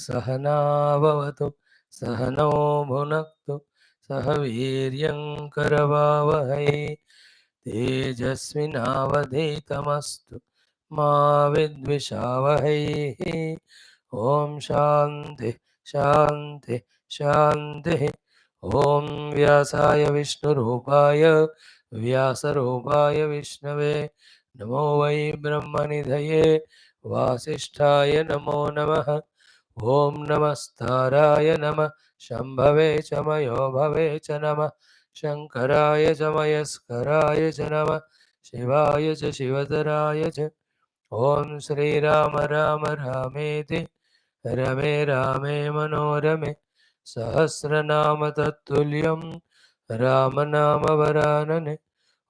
सहना भवतु सहनो भुनक्तु सह वीर्यं करवावहै तेजस्विनावधीतमस्तु मा विद्विषावहै। ओम शांति शांति शांति। ओम व्यासाय विष्णुरूपाय व्यासरूपाय विष्णवे नमो वै ब्रह्मनिधये वासिष्ठाय नमो नमः। ओम नमस्ताराय नमः शंभवे च मयो भवे च नमः शंकराय च मयस्कराय च नमः शिवाय च शिवतराय च। ओम श्रीराम राम रामेति रमे रामे मनोरमे सहस्रनाम तत्तुल्यं रामनाम वरानने।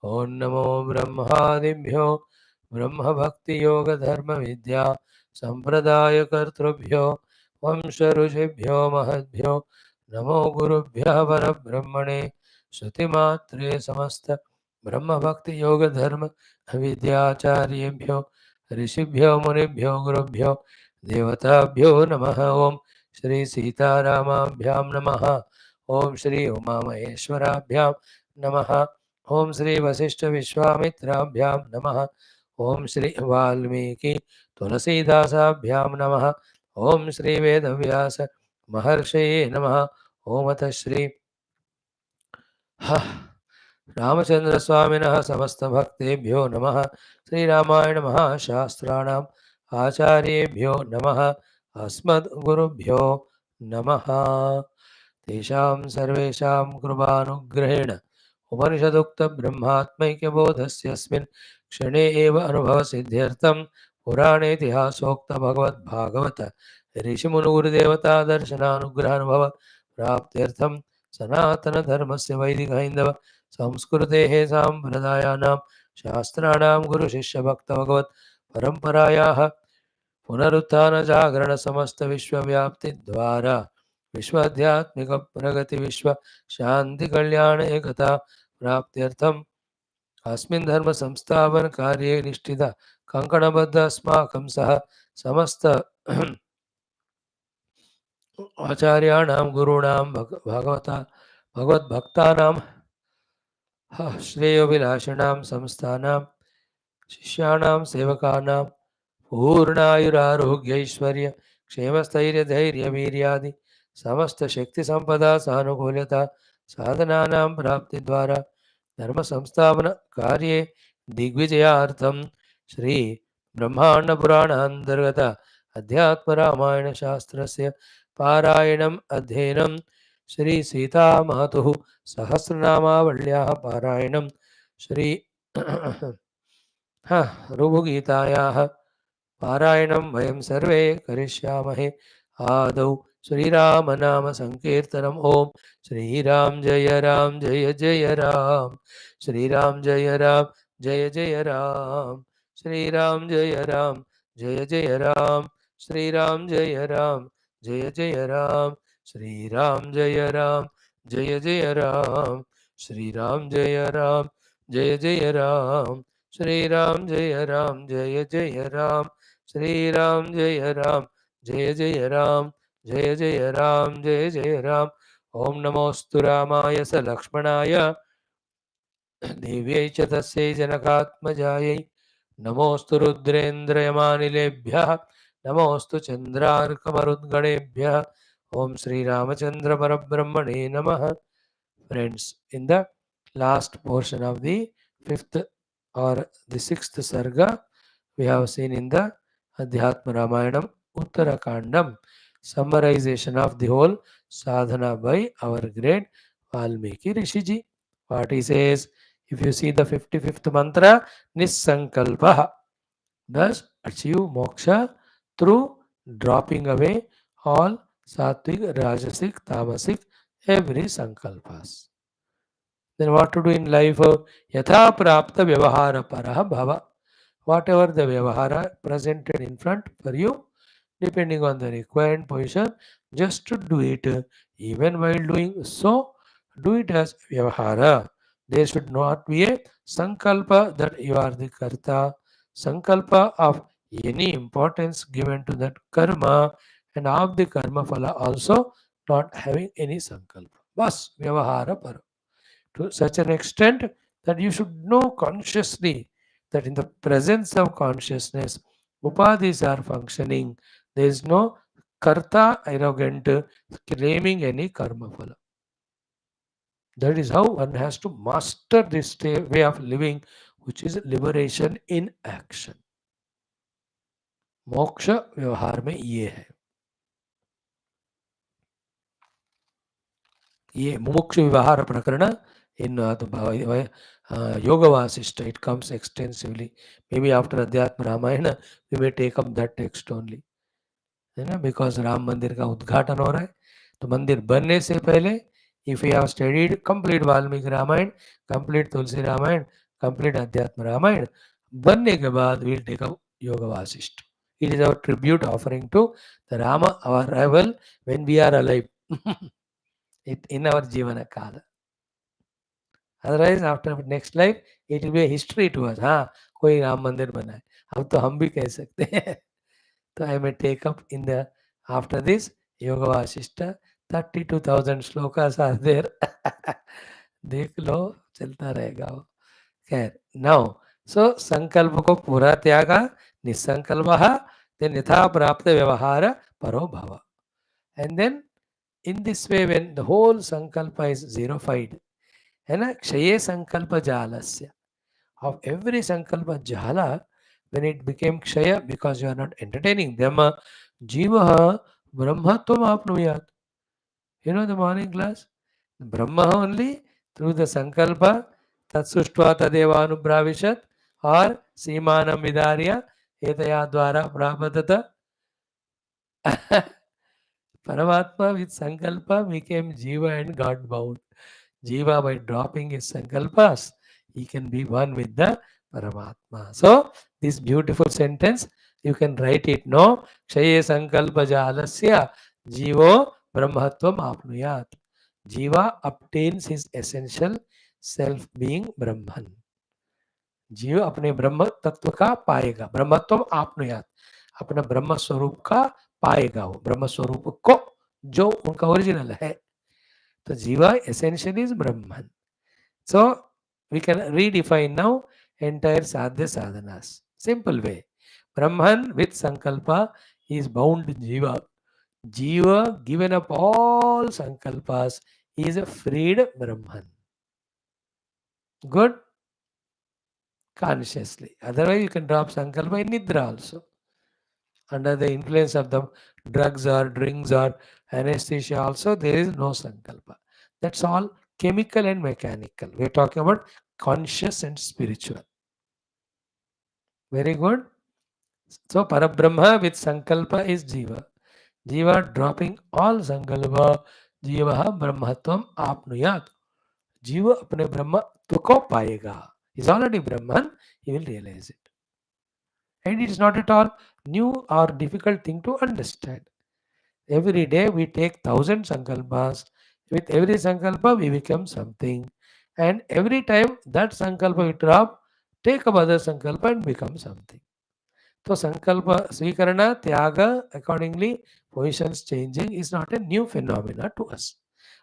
ओं नमो ब्रह्मादिभ्यो ब्रह्मभक्तियोगधर्मविद्या सम्प्रदायकर्तृभ्यो वंश ऋषिभ्यो महद्भ्यो नमो गुरुभ्यः परब्रह्मणे श्रुतिमात्रे समस्त ब्रह्मभक्तियोगधर्म विद्याचार्येभ्यो ऋषिभ्यो मुनिभ्यो गुरुभ्यो देवताभ्यो नमः। ओं श्री सीतारामाभ्यां नमः। ओं श्री उमामहेश्वराभ्यां नमः। ओं श्री वशिष्ठ विश्वामित्राभ्यां नमः। ओं श्री वाल्मीकि तुलसीदासाभ्यां नमः। ओं श्री वेदव्यास महर्षये नमः। ओं अथ श्री रामचंद्र स्वामिनः समस्त भक्तेभ्यो नमः। श्रीरामायण महाशास्त्राणाम् आचार्येभ्यो नमः। अस्मद्गुरुभ्यो नमः। तेषां सर्वेषां कृपानुग्रहेण उपनिषदुक्त ब्रह्मात्मैक्यबोधस्यस्मिन् क्षणे एव अनुभवसिद्ध्यर्थं पुराणेतिहासोक्त भगवद्भागवत ऋषिमुनिगुरुदेवता दर्शनानुग्रहानुभव प्राप्त्यर्थं सनातनधर्मस्य वैदिक हैन्दव संस्कृतेः साम्प्रदायानां शास्त्राणां गुरुशिष्यभक्तभगवत् परम्परायाः पुनरुत्थानजागरण समस्त विश्वव्याप्तिद्वारा विश्वाध्यात्मिक प्रगति विश्व शांति कल्याण एकता प्राप्त्यर्थम् अस्मिन् धर्म संस्थापन कार्ये निष्ठित कंकणबद्ध अस्माकं सह समस्त आचार्याणां गुरूणां भगवद्भक्तानां श्रेयोभिलाषिणां संस्थानां शिष्याणां सेवकानां पूर्णायुरारोग्यैश्वर्य क्षेमस्थैर्यधैर्यवीर्यादि समस्त शक्ति संपदा सानुकूल्यता साधनानां प्राप्ति द्वारा धर्म संस्थापन कार्ये दिग्विजयार्थं श्री ब्रह्मांड पुराण अंतर्गत अध्यात्म रामायण शास्त्रस्य पारायणम् अध्ययनं श्री सीता मातुः सहस्रनामावल्याः पारायणं श्री ऋभुगीतायाः पारायणं वयं सर्वे करिष्यामहे। आदौ श्रीराम नाम संकीर्तनम्। ओम श्रीराम जय जय राम श्रीराम जय जय राम श्रीराम जय जय राम श्रीराम जय जय राम श्रीराम जय जय राम श्रीराम जय जय राम श्रीराम जय जय राम श्रीराम जय जय राम जय राम। ओम नमोस्तु रामाय स लक्ष्मणाय देव्यै च तस्यै जनकात्मजायै नमोस्तु रुद्रेन्द्रयमानिलेभ्यः नमोस्तु चन्द्रार्कमरुद्गणेभ्यः। ओम श्री रामचंद्र परब्रह्मणे नमः। Friends, in the last portion of the fifth or the sixth sarga, we have seen in the Adhyatma Ramayanam Uttara Kandam summarization of the whole sadhana by our great Valmiki Rishiji. What he says, if you see the 55th mantra, Nissankalpa, thus achieve moksha through dropping away all sattvic, rajasic, tamasic, every sankalpas. Then what to do in life? Yatha prapta vyavahara paraha bhava. Whatever the vyavahara presented in front for you, depending on the required position, just to do it. Even while doing so, do it as vyavahara. There should not be a sankalpa that you are the karta, sankalpa of any importance given to that karma, and of the karma phala also not having any sankalpa. Bas vyavahara para. To such an extent that you should know consciously that in the presence of consciousness, upadhis are functioning. There is no karta arrogant claiming any karma phala. That is how one has to master this way of living, which is liberation in action. मोक्ष व्यवहार में ये है. ये मुमुक्षु व्यवहार प्रकरण in Yoga Vasishta, it comes extensively. Maybe after Adhyatma Ramayana, we may take up that text only. है ना, because राम मंदिर का उद्घाटन हो रहा है, तो मंदिर बनने से पहले if we have studied complete Valmiki Ramayan, complete Tulsi Ramayan, complete अध्यात्म रामायण, बनने के बाद we'll take up Yoga Vasishta. It is our tribute offering to the Rama, our arrival when we are alive in our Jivana Kala. Otherwise, after next life, it will be a history to us. हाँ, कोई राम मंदिर बना है, अब तो हम भी कह सकते हैं. So I may take up in the after this Yoga Vasishta. 32,000 shlokas are there. देख लो, चलता रहेगा वो. खैर, now so संकल्प को पूरा त्यागा, निसंकल्पः, then यथा प्राप्त व्यवहार परो भव. And then in this way, when the whole sankalpa is zerified, है ना, क्षये संकल्प जालस्य, of every sankalpa jala, when it became kshaya because you are not entertaining them, jiva brahmatvam apnuyat. You know the morning class? Brahma only through the sankalpa tatsuštva tadevanubravishat or simanam vidarya etaya dvara prapatata. Paramatma with sankalpa became jiva and got bound. Jiva, by dropping his sankalpas, he can be one with the Paramatma. So, this beautiful sentence, you can write it, no? Kshaye sankalpa jalasya jivo brahmatvam apnuyat. Jiva obtains his essential self being Brahman. जीव अपने ब्रह्म तत्व का पाएगा, ब्रह्मत्व आपनुयात, अपना ब्रह्म स्वरूप का पाएगा, वो ब्रह्म स्वरूप को जो उनका ओरिजिनल है. तो जीवा essentially is Brahman. So we can redefine now entire sadhya sadhanas. Simple way. Brahman with sankalpa is bound jiva. Jiva given up all sankalpas is a freed Brahman. Good? Consciously. Otherwise you can drop sankalpa in nidra also. Under the influence of the drugs or drinks or anesthesia also, there is no sankalpa. That's all chemical and mechanical. We're talking about conscious and spiritual. Very good. So Parabrahma with sankalpa is jiva. Jiva dropping all sankalpa, jiva brahmatvam apnuyat. Jiva apne brahmatva ko paega. He's already Brahman, he will realize it. And it is not at all new or difficult thing to understand. Every day we take 1,000 sankalpas. With every sankalpa we become something. And every time that sankalpa we drop, take up other sankalpa and become something. So sankalpa svikarana, tyaga, accordingly positions changing is not a new phenomena to us.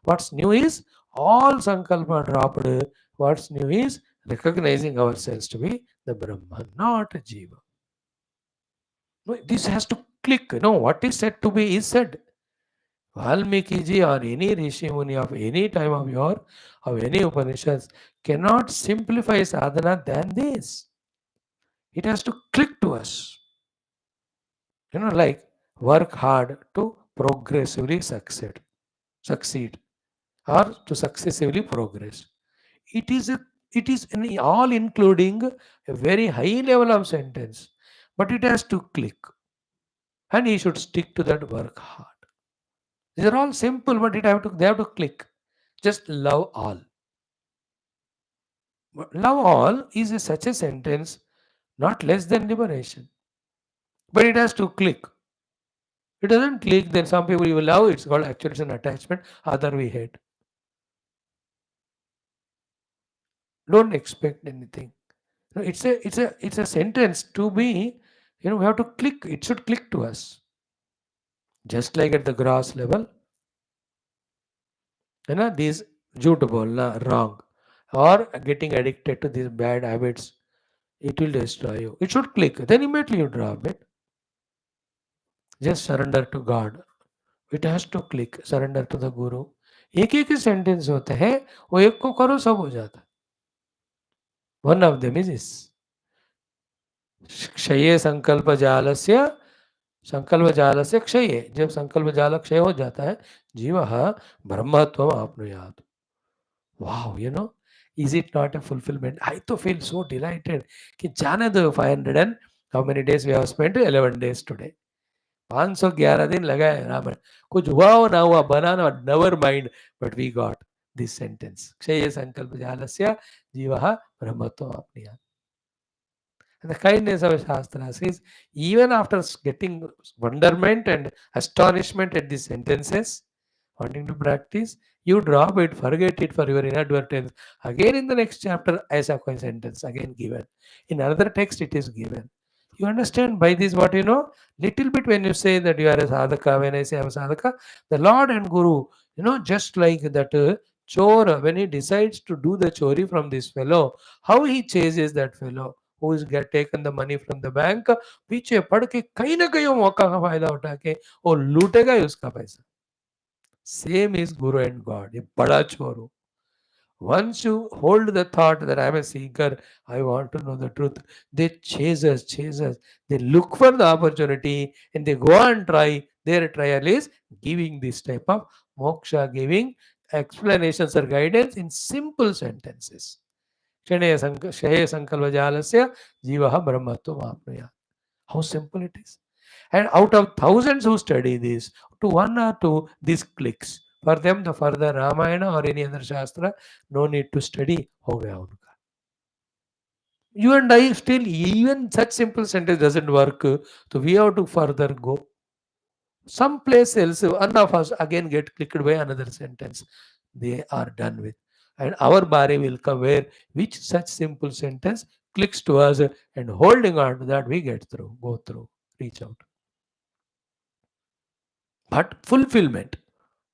What's new is all sankalpa dropped. What's new is recognizing ourselves to be the Brahman, not a Jiva. No, this has to click. No, what is said to be is said. Valmiki ji or any Rishi Muni of any time of any Upanishads cannot simplify sadhana than this. It has to click to us. Like work hard to progressively succeed or to successively progress. It is an all including a very high level of sentence, but it has to click. And he should stick to that work hard. These are all simple, but they have to click. Just love all. But love all is such a sentence, not less than liberation. But it has to click. It doesn't click, then some people you will love, it's called actually it's an attachment, other we hate. Don't expect anything. It's a sentence to be, we have to click. It should click to us. Just like at the gross level, these jhoot bolna, wrong, or getting addicted to these bad habits, it will destroy you. It should click. Then immediately you drop it. Just surrender to God. It has to click. Surrender to the Guru. एक एक ही sentence होते हैं, वो एक को करो सब हो जाता है. One of them is this. क्षये संकल्प जालस्य, संकल्प जालस्य क्षये. जब संकल्प जाल क्षय हो जाता है, जीव ब्रह्मत्वम आपनुयात्. Wow, is it not a fulfillment? I to feel so delighted कि जाने दो 500 and how many days we have spent? 11 days today. 511 दिन लगाए रामायण. कुछ हुआ हो ना हुआ, बनाना, never mind, but we got this sentence. क्षय संकल्प जालस्य जीवः ब्रह्मत्वम् आपनुयात्. And the kindness of Shastras is, even after getting wonderment and astonishment at these sentences, wanting to practice, you drop it, forget it for your inadvertence. Again in the next chapter, as a sentence, again given. In another text, it is given. You understand by this what you know? Little bit when you say that you are a sadhaka, when I say I'm a sadhaka, the Lord and Guru, just like that chore, when he decides to do the chori from this fellow, how he chases that fellow who is get taken the money from the bank, पीछे पड़ के कहीं ना कहीं वो मौका का फायदा उठा के वो लूटेगा ही उसका पैसा. Same is Guru and God. ये बड़ा चोर हो. Once you hold the thought that I'm a seeker, I want to know the truth, they chase us. They look for the opportunity and they go and try. Their trial is giving this type of moksha, giving explanations or guidance in simple sentences. क्षये संकल्पजालस्य जीवः ब्रह्मत्वम् आपनुयात्. How simple it is. And out of thousands who study this, to one or two, this clicks. For them, the further Ramayana or any other Shastra, no need to study. हो गया उनका. You and I still, even such simple sentence doesn't work. So we have to further go. Some place else, one of us again get clicked by another sentence. They are done with. And our bari will come where which such simple sentence clicks to us, and holding on to that we get through, go through, reach out. But fulfillment,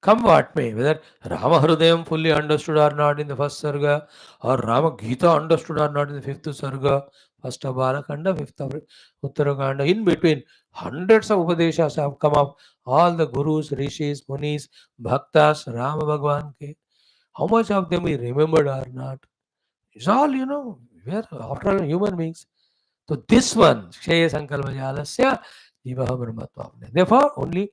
come what may, whether Rama Hrudayam fully understood or not in the first Sarga, or Rama Gita understood or not in the fifth Sarga, first of Balakanda, fifth of Uttarakanda, in between, hundreds of Upadeshas have come up, all the Gurus, Rishis, Munis, Bhaktas, Rama Bhagwan ke. How much of them we remembered or not? It's all, we are after all human beings. So this one, Kshaya Sankalpa Jalasya, Jivaha Brahmatva. Therefore, only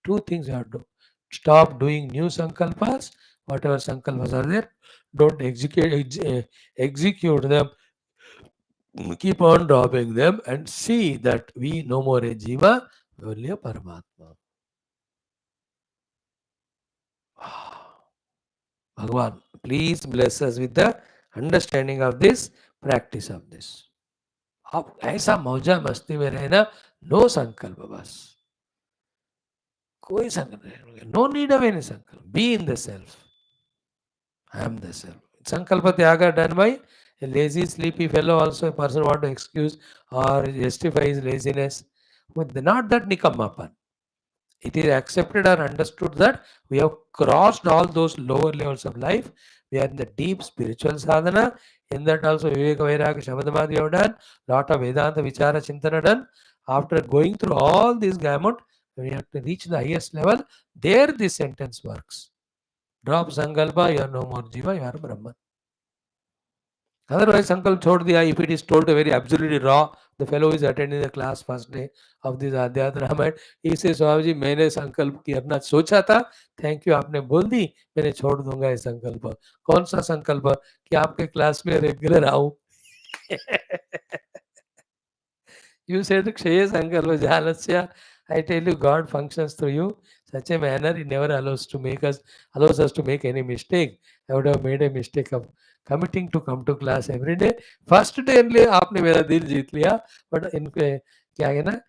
two things you have to do. Stop doing new sankalpas, whatever sankalpas are there, don't execute them, keep on dropping them, and see that we no more a Jiva, only a Paramatma. Bhagavan, please bless us with the understanding of this, practice of this. आप ऐसा मौजा मस्ती में रहना, no संकल्प बस, कोई संकल्प नहीं, नो नीड ऑफ एनी संकल्प. Be in the self. I am the self. Sankalpa Tyaga done by a lazy, sleepy fellow, also a person want to excuse or justify his laziness. But not that Nikammapan. It is accepted or understood that we have crossed all those lower levels of life. We are in the deep spiritual sadhana. In that also Viveka Vairagya Shamadhamadi have done. Lot of Vedanta Vichara Chintana done. After going through all this gamut, we have to reach the highest level. There this sentence works. Drop Sankalpa, you are no more Jiva, you are Brahman. Otherwise, Sankalp chhod diya, if it is told very absolutely raw, the fellow is attending the class first day of this Adhyatma. He says, Swamiji, मैंने संकल्प करना सोचा था, thank you आपने बोल दी, मैंने छोड़ दूंगा ये संकल्प. कौन सा संकल्प कि आपके क्लास में रेगुलर आऊं? You said Kshaya Sankalpa Jalasya. I tell you, God functions through you such a manner. He never allows us to make any mistake. I would have made a mistake of committing to come to class every day. First day only आपने मेरा दिल जीत लिया, but in क्या है ना,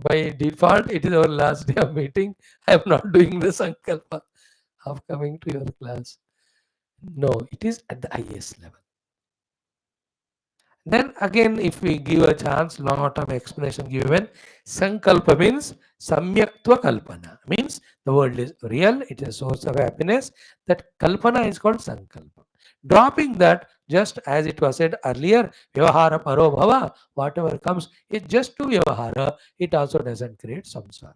by default it is our last day of meeting. I am not doing the sankalpa of coming to your class. No, it is at the highest level. Then again, if we give a chance, lot of explanation given. Sankalpa means Samyaktva kalpana means the world is real, it is a source of happiness. That kalpana is called sankalpa. Dropping that, just as it was said earlier, vyavahara paro bhava, whatever comes is just to vyavahara, it also doesn't create samsara.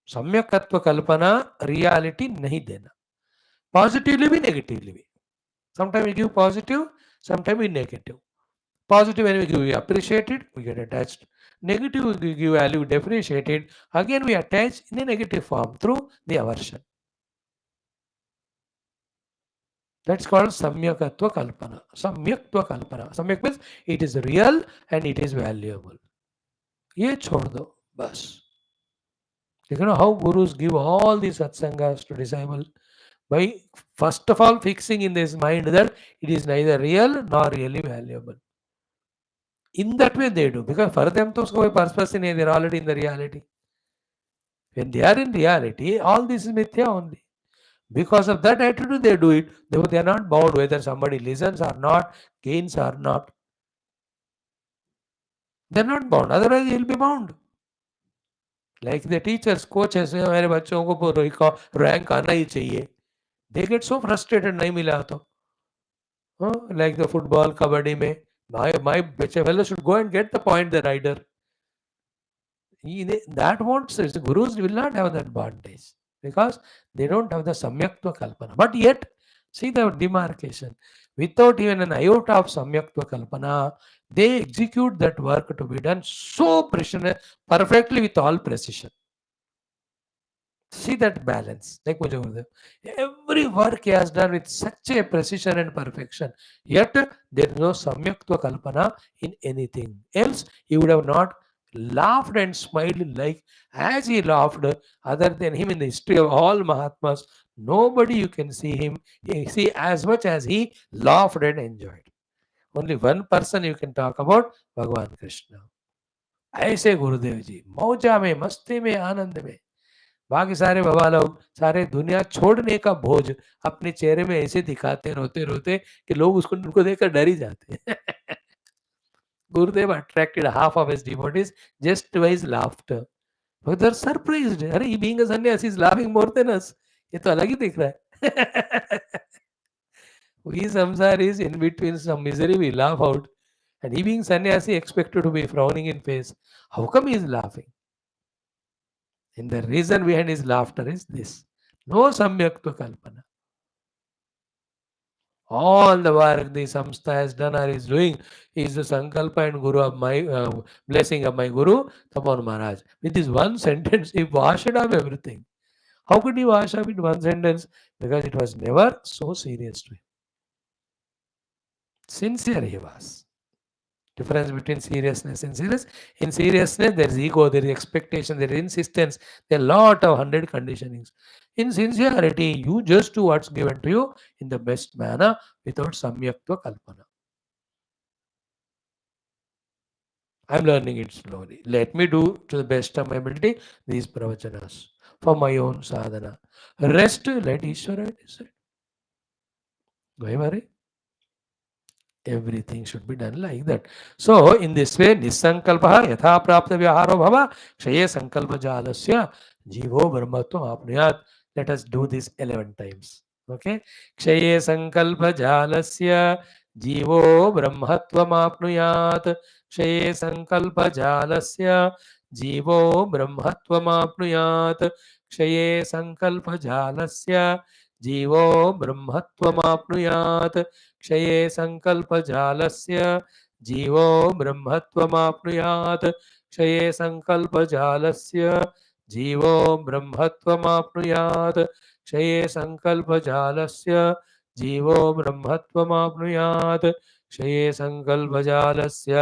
Samyakatva kalpana reality nahi dena. Positively भी negatively भी. Sometimes we give positive, sometimes we negative. Positive when we give, we appreciate it, we get attached. Negative we give value, we depreciate it. Again we attach in a negative form through the aversion. That's called samyakatva kalpana. Samyaktva kalpana. Samyak means it is real and it is valuable. ये छोड़ दो बस. You know how gurus give all these satsangas to disciples? By first of all fixing in his mind that it is neither real nor really valuable. In that way they do, because for them to कोई purpose नहीं, they are already in the reality. When they are in reality, all this is mithya only. Because of that attitude they do it. They are not bound whether somebody listens or not, gains or not. They are not bound. Otherwise he will be bound. Like the teachers, coaches, मेरे बच्चों को rank आना ही चाहिए. They get so frustrated नहीं मिला तो. Like the football, kabaddi में, my fellow should go and get the point, the rider. That won't, the gurus will not have that advantage because they don't have the samyaktva kalpana. But yet, see the demarcation. Without even an iota of samyaktva kalpana, they execute that work to be done so perfectly with all precision. See that balance. Like every work he has done with such a precision and perfection. Yet there is no samyaktva kalpana in anything else. He would have not laughed and smiled like as he laughed. Other than him in the history of all Mahatmas, nobody you can see as much as he laughed and enjoyed. Only one person you can talk about, Bhagavan Krishna. ऐसे गुरुदेव जी मौजा में, मस्ती में, आनंद में. बाकी सारे बाबा लोग सारे दुनिया छोड़ने का बोझ अपने चेहरे में ऐसे दिखाते रोते रोते कि लोग उनको देखकर डर ही जाते. Gurudev attracted half of his devotees just by his laughter. But they're surprised. अरे he being a sannyasi is laughing more than us. ये तो अलग ही दिख रहा है. We samsaris in between some misery we laugh out, and he being sannyasi expected to be frowning in face. How come he is laughing? And the reason behind his laughter is this: no samyaktva kalpana. All the work the samstha has done or is doing is the sankalpa and guru of my blessing of my guru Tapan Maharaj. With this one sentence, he washed up everything. How could he wash up in one sentence? Because it was never so serious to him. Sincere he was. Difference between seriousness and serious. In seriousness, there is ego, there is expectation, there is insistence, there are a lot of 100 conditionings. In sincerity, you just do what's given to you in the best manner without samyaktva kalpana. I'm learning it slowly. Let me do to the best of my ability these pravachanas for my own sadhana. Rest, let Ishvara decide. Gohimari? Everything should be done like that. So, in this way, Nisankalpaha yatha prapta vyaharo bhava kshaye sankalpa jalasya jivo brahmatvam apnuyat. Let us do this 11 times. Okay? Kshaye sankalpa jalasya jivo brahmatvam apnuyat. Kshaye sankalpa jalasya jivo brahmatvam apnuyat. Kshaye sankalpa jalasya jivo brahmatvam apnuyat. क्षये संकल्पजालस्य जीवो ब्रह्मत्वमाप्नुयात्. क्षये संकल्पजालस्य जीवो ब्रह्मत्वमाप्नुयात्. क्षये संकल्पजालस्य जीवो ब्रह्मत्वमाप्नुयात्. क्षये संकल्पजालस्य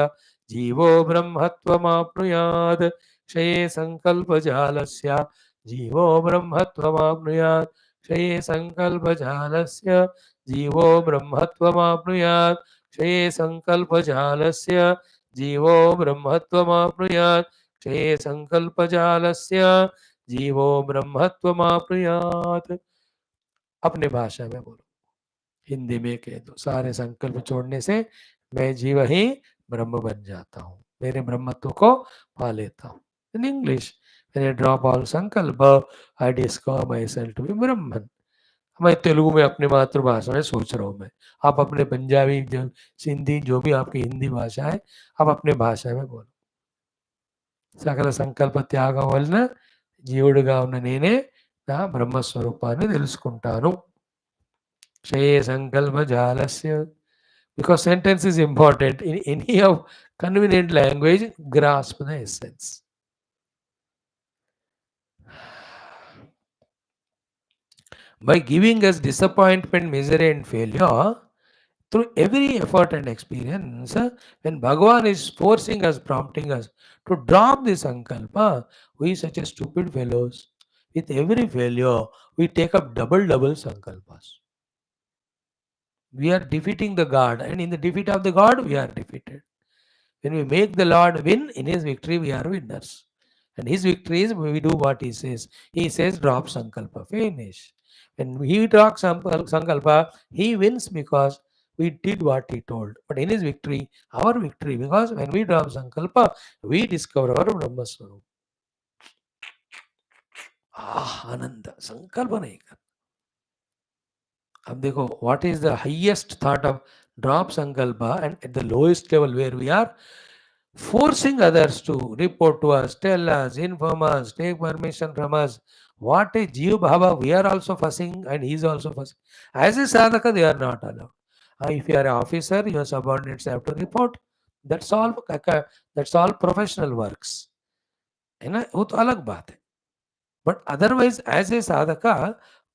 जीवो ब्रह्मत्वमाप्नुयात्. क्षये संकल्पजालस्य जीवो ब्रह्मत्वमाप्नुयात्. क्षये संकल्पजालस्य जीवो ब्रह्मत्वमाप्नुयात्. क्षये संकल्पजालस्य जीवो ब्रह्मत्वमाप्नुयात्. क्षये संकल्पजालस्य जीवो ब्रह्मत्वमाप्नुयात्. अपने भाषा में बोलो, हिंदी में कह दो. सारे संकल्प छोड़ने से मैं जीव ही ब्रह्म बन जाता हूँ, मेरे ब्रह्मत्व को पा लेता हूँ. In English, when I drop all sankalpa, I discover myself to be Brahman. मैं तेलुगु में अपनी मातृभाषा में सोच रहा हूँ मैं. आप अपने पंजाबी, सिंधी, जो भी आपकी हिंदी भाषा है, आप अपने भाषा में बोलो. సకల సంకల్ప త్యాగం వలన జీవుడిగా ఉన్న నేనే నా బ్రహ్మస్వరూపాన్ని తెలుసుకుంటాను. క్షయే సంకల్ప జాలస్య. Because sentence is important. In any of convenient language, grasp the essence. By giving us disappointment, misery and failure, through every effort and experience, when Bhagavan is forcing us, prompting us to drop the sankalpa, we such a stupid fellows. With every failure, we take up double sankalpas. We are defeating the God, and in the defeat of the God, we are defeated. When we make the Lord win, in His victory, we are winners. And His victory is we do what He says. He says, drop sankalpa, finish. When He drops sankalpa, He wins because we did what He told. But in His victory, our victory, because when we drop sankalpa, we discover our Brahmaswarup. आनंद संकल्प नहीं कर. अब देखो, what is the highest thought of drop sankalpa, and at the lowest level where we are forcing others to report to us, tell us, inform us, take permission from us. What a Jiva Bhava, we are also fussing and he is also fussing. As a sadhaka, they are not allowed. If you are an officer, your subordinates have to report. That's all. That's all professional works. है ना, वो तो अलग बात है. But otherwise as a sadhaka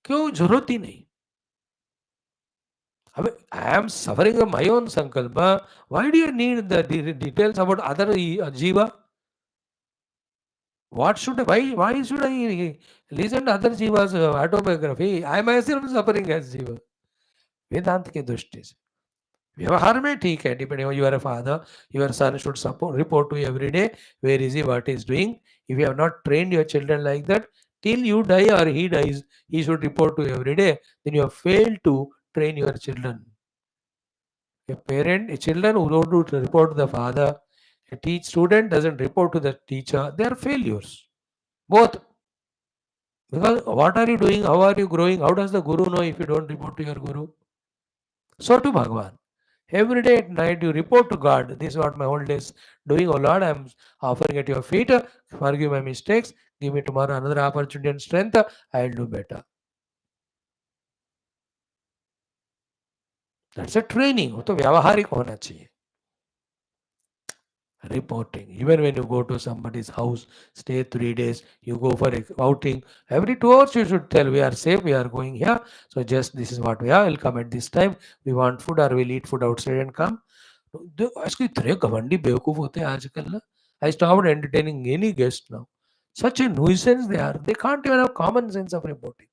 क्यों जरूरत ही नहीं. I am suffering of my own sankalpa. Why do you need the details about other jiva? Why should I listen to other jivas autobiography? I myself suffering as jiva. वेदांत के दृष्टि से व्यवहार में ठीक है. Depending on you are a father, your son should report to you every day. Where is he? What he is doing? If you have not trained your children like that, till you die or he dies, he should report to you every day. Then you have failed to train your children. A children who don't report to the father, a student doesn't report to the teacher, they are failures. Both. Because what are you doing? How are you growing? How does the guru know if you don't report to your guru? So to Bhagavan. Every day at night you report to God. This is what my whole day is doing. Oh Lord, I am offering at your feet. Forgive my mistakes. Give me tomorrow another opportunity and strength. I will do better. That's a training. वो तो व्यावहारिक होना चाहिए. Reporting. Even when you go to somebody's house, stay 3 days, you go for outing, every 2 hours you should tell, we are safe, we are going here. So just this is what we are, we'll come at this time. We want food or we'll eat food outside and come. आजकल इतने घमंडी बेवकूफ होते हैं आजकल ना. I stopped entertaining any guest now. Such a nuisance they are. They can't even have common sense of reporting.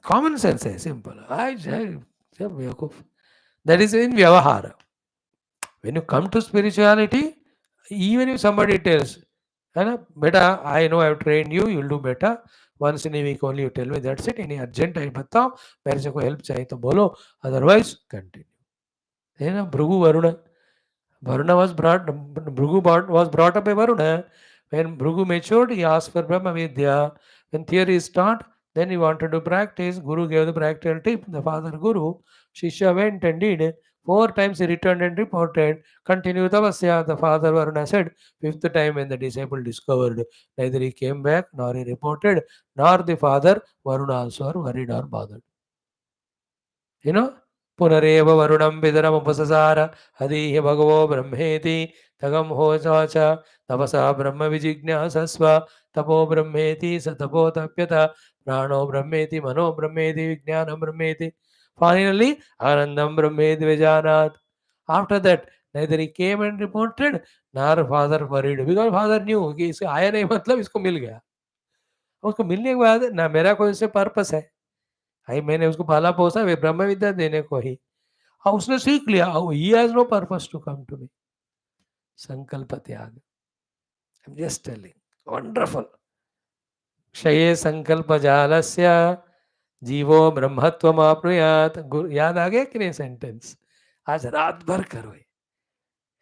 Common sense है simple. बेवकूफ. That is in vyavahara. When you come to spirituality, even if somebody tells, beta, I know I've trained you, you'll do better. Once in a week only you tell me, that's it. Any urgent time batao, मेरे से कोई help चाहिए तो बोलो, otherwise continue. है ना, Bhrigu Varun. Varuna was brought up by Varuna. When Bhrigu matured, he asked for Brahma Vidya. When theory is taught, then he wanted to practice. Guru gave the practical tip. The father Guru, Shishya went and did. 4 times he returned and reported. Continue tapasya. The father Varuna said. 5th time when the disciple discovered, neither he came back nor he reported, nor the father Varuna also are worried or bothered. You know? पुनरेव वरुणं विदरमुपससार हदीह भगवो ब्रह्मेति तगम होच तपसा ब्रह्म विजिज्ञासस्व तपो ब्रह्मेति स तपो तप्यत प्राणो ब्रह्मेति मनो ब्रह्मेति विज्ञानं ब्रह्मेति. Finally, आनंदं ब्रह्मेति विजानात्. After that, neither he came and reported, nor father worried, because father knew कि इसे आया नहीं मतलब इसको मिल गया. उसको मिलने के बाद ना मेरा कोई उससे पर्पस है. मैंने उसको पाला पोसा वे ब्रह्म विद्या देने को ही. उसने सीख लिया. He has no purpose to come to me. संकल्प त्याग. I'm just telling. Wonderful. क्षये संकल्प जालस्य जीवो ब्रह्मत्वम आपनुयात. याद आ गया कि नहीं सेंटेंस? आज रात भर करो.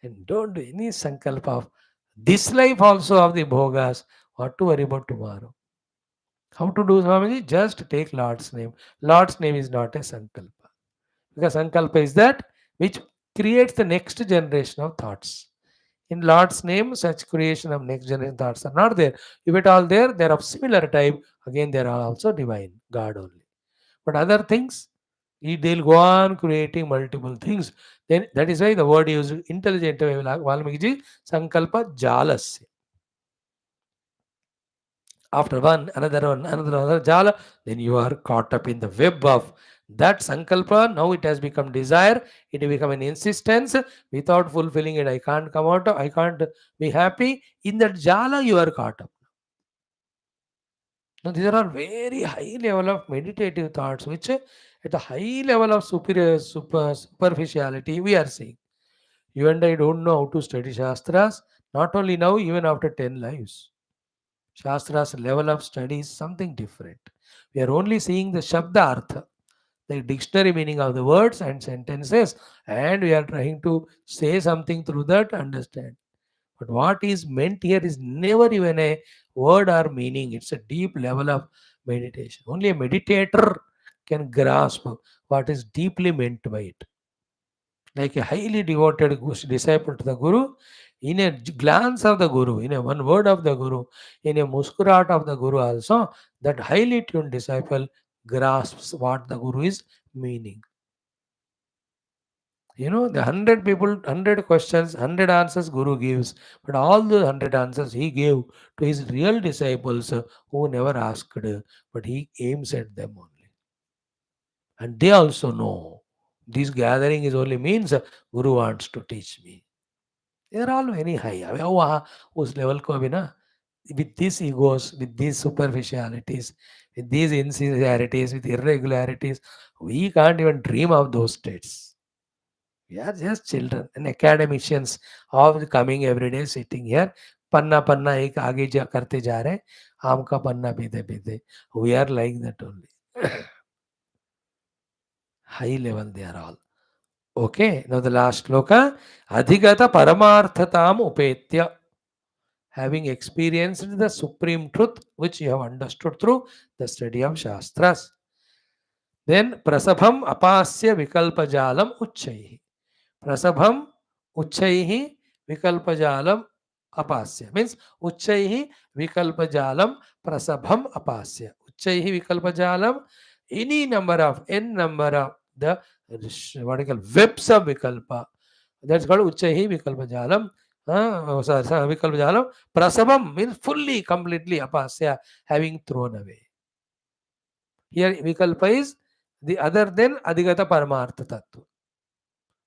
And don't do any sankalpa of this life also of the bhogas. What to worry about tomorrow? How to do, Swamiji? Just take Lord's name. Lord's name is not a sankalpa. Because sankalpa is that which creates the next generation of thoughts. In Lord's name, such creation of next generation thoughts are not there. If it all there, they are of similar type. Again, they are also divine, God only. But other things, they'll go on creating multiple things. Then that is why the word used intelligent Valmiki Sankalpa Jalasya. After one, another Jala, then you are caught up in the web of that Sankalpa. Now it has become desire, it will become an insistence. Without fulfilling it, I can't come out, I can't be happy. In that Jala, you are caught up. Now, these are all very high level of meditative thoughts, which at a high level of superficiality we are seeing. You and I don't know how to study Shastras, not only now, even after 10 lives. Shastra's level of study is something different. We are only seeing the Shabda Artha, the dictionary meaning of the words and sentences, and we are trying to say something through that, understand. But what is meant here is never even a word or meaning. It's a deep level of meditation. Only a meditator can grasp what is deeply meant by it. Like a highly devoted disciple to the Guru, in a glance of the Guru, in a one word of the Guru, in a muskurat of the Guru also, that highly tuned disciple grasps what the Guru is meaning. You know, the 100 people, 100 questions, 100 answers Guru gives, but all the 100 answers he gave to his real disciples who never asked, but he aims at them only. And they also know this gathering is only means Guru wants to teach me. They are all very high. अबे वहाँ उस level को अभी ना with these egos, with these superficialities, with these insincerities, with irregularities, we can't even dream of those states. We are just children and academicians of coming every day sitting here. पन्ना पन्ना एक आगे जा करते जा रहे हैं आम का पन्ना पीते पीते we are like that only. High level they are all. Okay, now the last sloka. Adhigata paramarthatam upetya. Having experienced the supreme truth which you have understood through the study of Shastras. Then prasabham apasya vikalpajalam uchchaihi. Prasabham uchchaihi vikalpajalam apasya. Means uchchaihi vikalpajalam prasabham apasya. Uchchaihi vikalpajalam, any number of, n number of the what you call webs of vikalpa. That's called uchchaihi vikalpajalam. Vikalpajalam. Prasabham means fully, completely apasya, having thrown away. Here vikalpa is the other than adhigata paramartha tattva.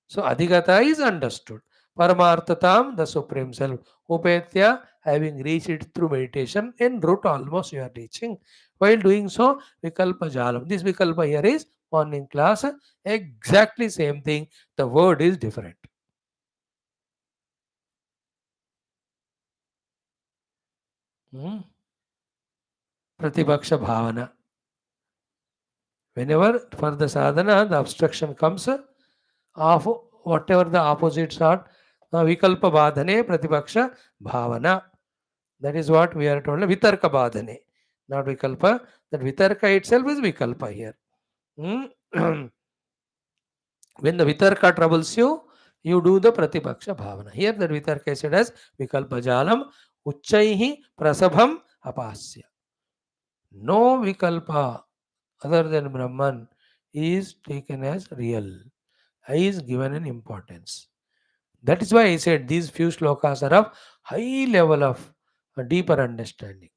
So adhigata is understood. Paramarthatam, the Supreme Self. Upetya, having reached it through meditation, en route almost you are reaching. While doing so, Vikalpa Jalam. This Vikalpa here is morning class. Exactly same thing. The word is different. Pratibhaksha Bhavana. Whenever for the sadhana, the obstruction comes of whatever the opposites are, Vikalpa Badhane, Pratibhaksha Bhavana. That is what we are told. Vitarka Badhane, not Vikalpa. That Vitarka itself is Vikalpa here. When the Vitarka troubles you, you do the Pratipaksha Bhavana. Here the Vitarka is said as Vikalpa Jalam, Uchchaihi Prasabham Apasya. No Vikalpa other than Brahman is taken as real. Is given an importance. That is why I said these few slokas are of high level of deeper understanding.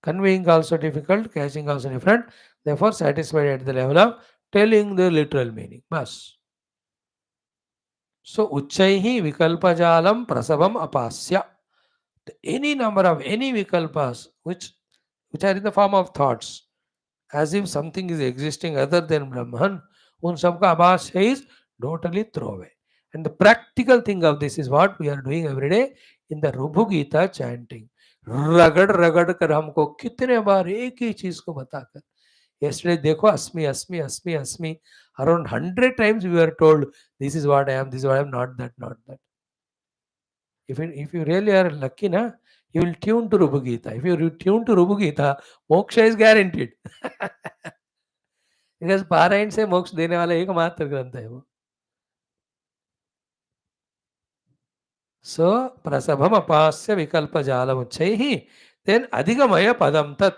Conveying also difficult, catching also different. Therefore, satisfied at the level of telling the literal meaning. Bas. So, Uchchaihi Vikalpajalam Prasabam Apasya. Any number of any Vikalpas which are in the form of thoughts, as if something is existing other than Brahman, un sabka abhas is totally throw away. And the practical thing of this is what we are doing every day in the RIBHU Geetha chanting. रगड़ रगड़ कर हमको कितने बार एक ही चीज को बताकर yesterday देखो अस्मि अस्मि अस्मि अस्मि around 100 times we were told this is what I am, this is what I am, not that, not that. If you really are lucky, na, you will tune to RIBHU Geetha. If you tune to RIBHU Geetha, moksha is guaranteed. Because पारायण से मोक्ष देने वाला एकमात्र ग्रंथ है वो. So prasabham apasya vikalpa jalamuchaihi, then adhigamaya padam tat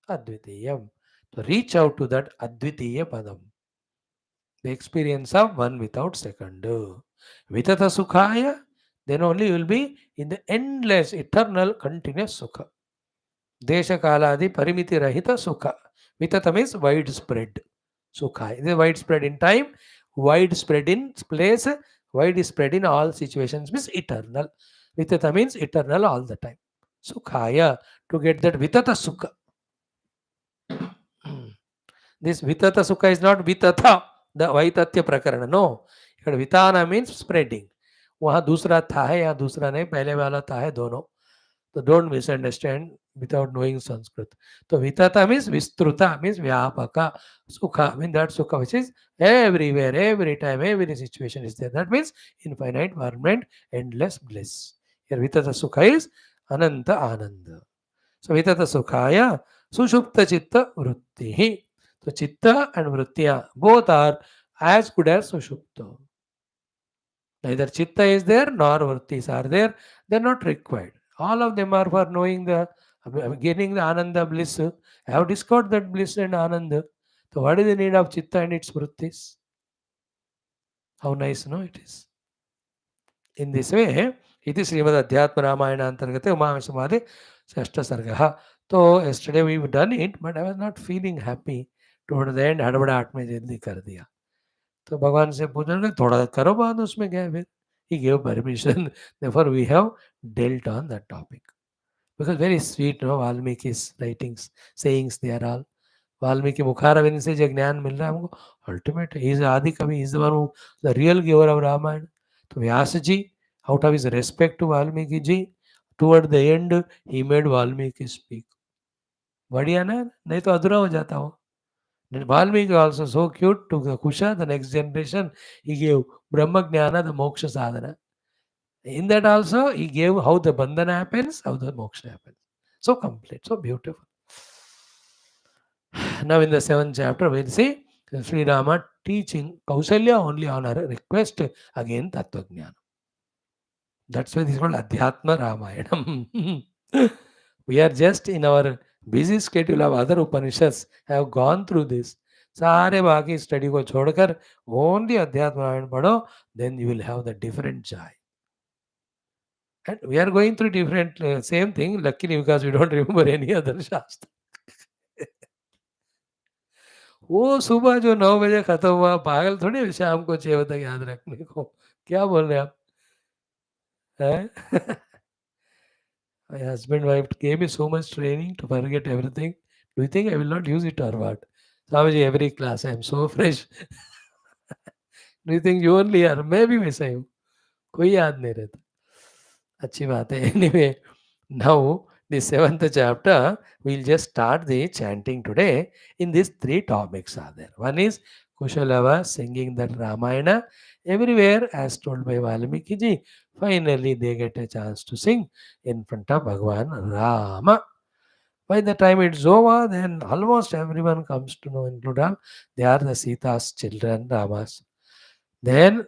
advitiyam. To reach out to that advitiya padam, the experience of one without second. Vitata sukhaya, then only you will be in the endless, eternal, continuous sukha. Desha kaladi parimiti rahita sukha. Vitata means widespread. Sukha. It is widespread in time, widespread in place, widespread in all situations means eternal. Vitata means eternal all the time. Sukhaya, to get that vitata sukha. This vitata sukha is not vitata, the vaitatya prakarana. No. Here vitana means spreading. वहाँ दूसरा था है, यहाँ दूसरा नहीं, पहले वाला था है दोनों. So don't misunderstand without knowing Sanskrit. So vitata means vistruta, means vyapaka. Sukha means that sukha which is everywhere, every time, every situation is there. That means infinite, permanent, endless bliss. Here vitata sukha is ananta ananda. So vitata sukhaya sushupta chitta vrittihi. So chitta and vrittiya both are as good as sushupta. Neither chitta is there nor vrittis are there. They are not required. All of them are for knowing the, getting the ananda bliss. I have discovered that bliss and ananda. So what is the need of chitta and its vrittis? How nice, no, it is. In this way, it is Srimad Adhyatma Ramayana Antargate Umameshamade Shashtra Sargaha. So yesterday we've done it, but I was not feeling happy. Toward the end, हड़बड़ा आठ में जल्दी कर दिया. तो भगवान से पूछा थोड़ा करो बाद उसमें क्या फिर. He gave permission. Therefore, we have dealt on that topic. Because very sweet, no, Valmiki's writings, sayings, they are all. Valmiki Mukharavind से जो ज्ञान मिल रहा है हमको, ultimate. He is Adi Kavi. He is the one who, the real giver of Ramayana. तो Vyasa ji, out of his respect to Valmiki ji, toward the end, he made Valmiki speak. बढ़िया ना, नहीं तो अधूरा हो जाता हो. Valmiki also so cute to the KUSHA, the next generation. He gave Brahma Jnana, the Moksha Sadhana. In that also, he gave how the bandhana happens, how the moksha happens. So complete, so beautiful. Now in the 7th chapter, we'll see Sri Rama teaching Kaushalya only on her request, again Tattva Jnana. That's why this is called Adhyatma Ramayanam. We are just in our busy schedule of other Upanishads have gone through this. सारे बाकी study को छोड़कर only अध्यात्म रामायण पढ़ो, then you will have the different joy. And we are going through different, same thing, luckily because we don't remember any other Shastra. वो सुबह जो 9 बजे खत्म हुआ, पागल थोड़ी है शाम को 6 बजे तक याद रखने को. क्या बोल रहे हैं आप? हैं? My husband wife gave me so much training to forget everything. Do you think I will not use it or what? Swamiji, every class I am so fresh. Do you think you only are? मैं भी वैसा ही हूँ. कोई याद नहीं रहता. अच्छी बात है. Anyway, now the 7th chapter, we'll just start the chanting today. In these 3 topics are there. One is Kushalava singing that Ramayana everywhere as told by Valmiki ji. Finally, they get a chance to sing in front of Bhagwan Rama. By the time it's over, then almost everyone comes to know, including they are the Sita's children, Ramas. Then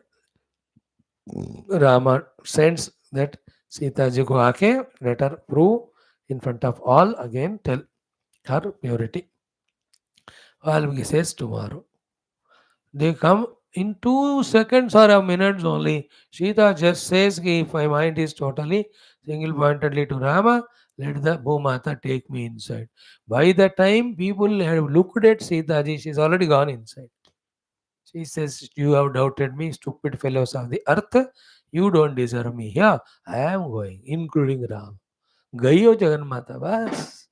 Rama sends that Sita ji ko aake, let her prove in front of all, again tell her purity. Valmiki says tomorrow. They come in 2 seconds or a minutes only. Sita just says, if my mind is totally single pointedly to Rama, let the Bhumata take me inside. By the time people have looked at Sita ji, she's already gone inside. She says, you have doubted me, stupid fellows of the earth. You don't deserve me here. I am going, including Ram. Gayo Jagan Mata, bas.